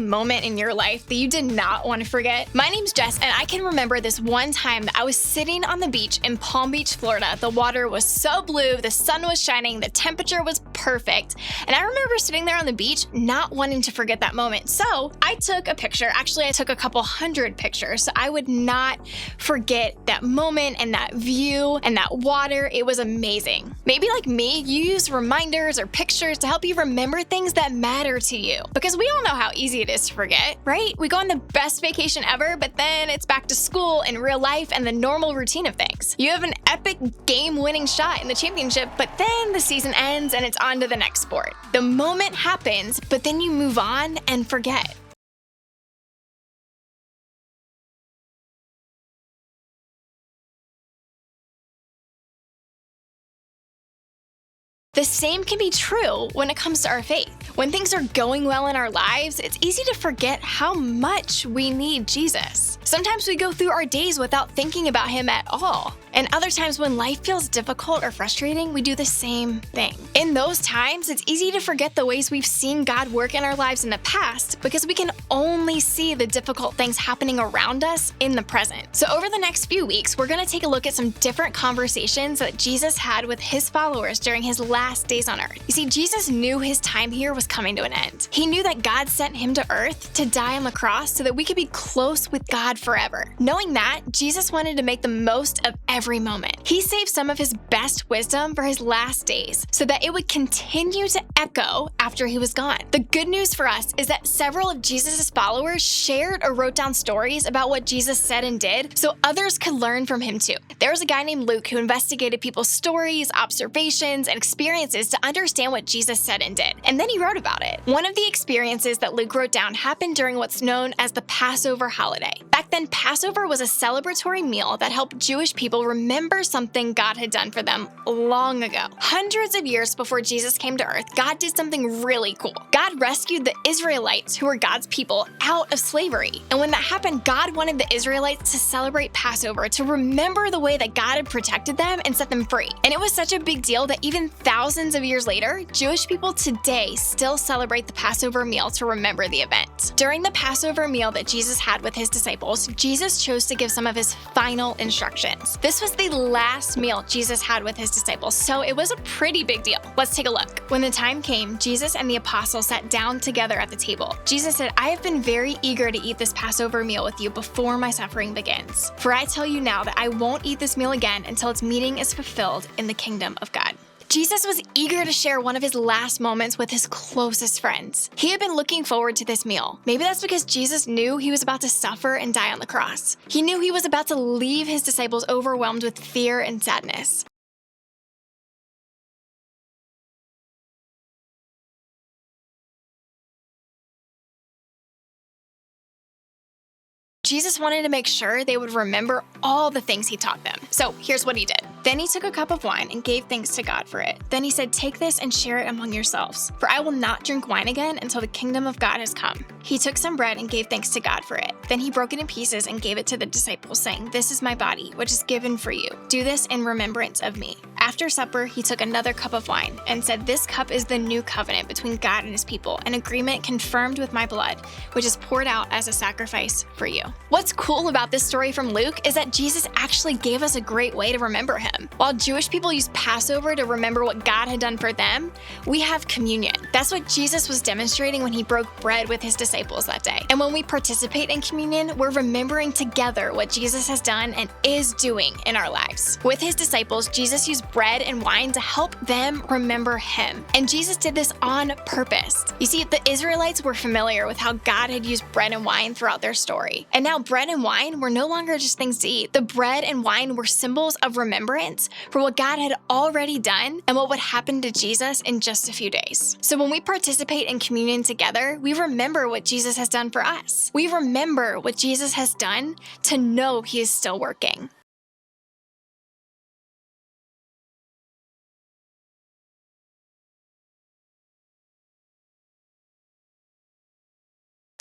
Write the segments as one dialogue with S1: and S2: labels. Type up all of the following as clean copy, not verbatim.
S1: moment in your life that you did not want to forget? My name's Jess, and I can remember this one time that I was sitting on the beach in Palm Beach, Florida. The water was so blue, the sun was shining, the temperature was perfect, and I remember sitting there on the beach not wanting to forget that moment. So I took a picture. Actually, I took a couple hundred pictures, so I would not forget that moment and that view and that water. It was amazing. Maybe like me, you use reminders or pictures to help you remember things that matter to you. Because we all know how easy it is to forget, right? We go on the best vacation ever, but then it's back to school and real life and the normal routine of things. You have an epic game-winning shot in the championship, but then the season ends and it's on to the next sport. The moment happens, but then you move on and forget. The same can be true when it comes to our faith. When things are going well in our lives, it's easy to forget how much we need Jesus. Sometimes we go through our days without thinking about him at all. And other times when life feels difficult or frustrating, we do the same thing. In those times, it's easy to forget the ways we've seen God work in our lives in the past because we can only see the difficult things happening around us in the present. So over the next few weeks, we're going to take a look at some different conversations that Jesus had with his followers during his last days on earth. You see, Jesus knew his time here was coming to an end. He knew that God sent him to earth to die on the cross so that we could be close with God forever. Knowing that, Jesus wanted to make the most of every moment. He saved some of his best wisdom for his last days so that it would continue to echo after he was gone. The good news for us is that several of Jesus' followers shared or wrote down stories about what Jesus said and did so others could learn from him too. There was a guy named Luke who investigated people's stories, observations, and experiences to understand what Jesus said and did, and then he wrote about it. One of the experiences that Luke wrote down happened during what's known as the Passover holiday. Back then, Passover was a celebratory meal that helped Jewish people remember something God had done for them long ago. Hundreds of years before Jesus came to earth, God did something really cool. God rescued the Israelites, who were God's people, out of slavery. And when that happened, God wanted the Israelites to celebrate Passover, to remember the way that God had protected them and set them free. And it was such a big deal that even thousands of years later, Jewish people today still celebrate the Passover meal to remember the event. During the Passover meal that Jesus had with his disciples, Jesus chose to give some of his final instructions. This was the last meal Jesus had with his disciples, so it was a pretty big deal. Let's take a look. When the time came, Jesus and the apostles sat down together at the table. Jesus said, "I have been very eager to eat this Passover meal with you before my suffering begins. For I tell you now that I won't eat this meal again until its meaning is fulfilled in the kingdom of God." Jesus was eager to share one of his last moments with his closest friends. He had been looking forward to this meal. Maybe that's because Jesus knew he was about to suffer and die on the cross. He knew he was about to leave his disciples overwhelmed with fear and sadness. Jesus wanted to make sure they would remember all the things he taught them. So here's what he did. Then he took a cup of wine and gave thanks to God for it. Then he said, "Take this and share it among yourselves, for I will not drink wine again until the kingdom of God has come." He took some bread and gave thanks to God for it. Then he broke it in pieces and gave it to the disciples, saying, "This is my body, which is given for you. Do this in remembrance of me." After supper, he took another cup of wine and said, "This cup is the new covenant between God and his people, an agreement confirmed with my blood, which is poured out as a sacrifice for you." What's cool about this story from Luke is that Jesus actually gave us a great way to remember him. While Jewish people used Passover to remember what God had done for them, we have communion. That's what Jesus was demonstrating when he broke bread with his disciples that day. And when we participate in communion, we're remembering together what Jesus has done and is doing in our lives. With his disciples, Jesus used bread and wine to help them remember him. And Jesus did this on purpose. You see, the Israelites were familiar with how God had used bread and wine throughout their story. And now bread and wine were no longer just things to eat. The bread and wine were symbols of remembrance for what God had already done and what would happen to Jesus in just a few days. So when we participate in communion together, we remember what Jesus has done for us. We remember what Jesus has done to know he is still working.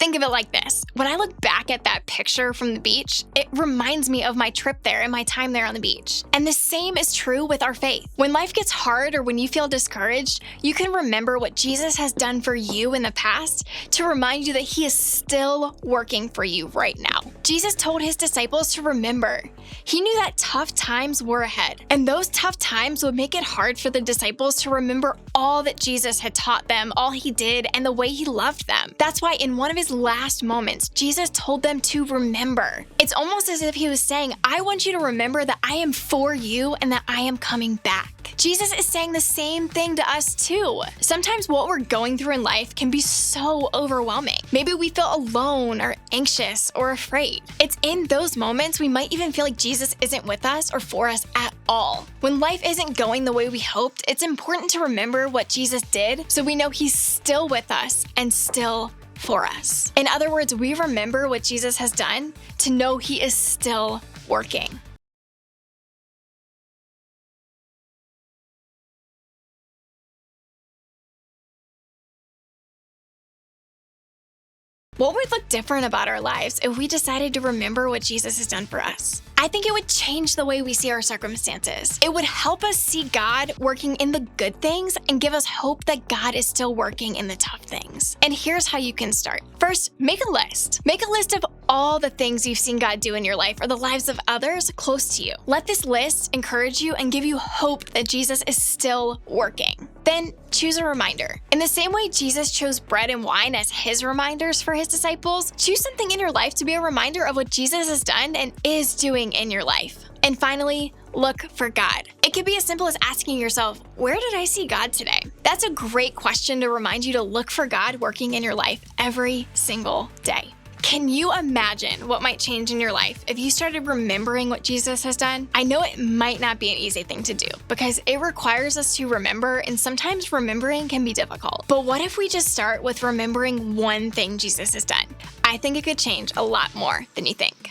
S1: Think of it like this. When I look back at that picture from the beach, it reminds me of my trip there and my time there on the beach. And the same is true with our faith. When life gets hard or when you feel discouraged, you can remember what Jesus has done for you in the past to remind you that he is still working for you right now. Jesus told his disciples to remember. He knew that tough times were ahead, and those tough times would make it hard for the disciples to remember all that Jesus had taught them, all he did, and the way he loved them. That's why in one of his last moments, Jesus told them to remember. It's almost as if he was saying, I want you to remember that I am for you and that I am coming back. Jesus is saying the same thing to us too. Sometimes what we're going through in life can be so overwhelming. Maybe we feel alone or anxious or afraid. It's in those moments we might even feel like Jesus isn't with us or for us at all. When life isn't going the way we hoped, it's important to remember what Jesus did so we know he's still with us and still for us. In other words, we remember what Jesus has done to know he is still working. What would look different about our lives if we decided to remember what Jesus has done for us? I think it would change the way we see our circumstances. It would help us see God working in the good things and give us hope that God is still working in the tough things. And here's how you can start. First, make a list. Make a list of all the things you've seen God do in your life or the lives of others close to you. Let this list encourage you and give you hope that Jesus is still working. Then choose a reminder. In the same way Jesus chose bread and wine as his reminders for his disciples, choose something in your life to be a reminder of what Jesus has done and is doing in your life. And finally, look for God. It could be as simple as asking yourself, where did I see God today? That's a great question to remind you to look for God working in your life every single day. Can you imagine what might change in your life if you started remembering what Jesus has done? I know it might not be an easy thing to do because it requires us to remember, and sometimes remembering can be difficult. But what if we just start with remembering one thing Jesus has done? I think it could change a lot more than you think.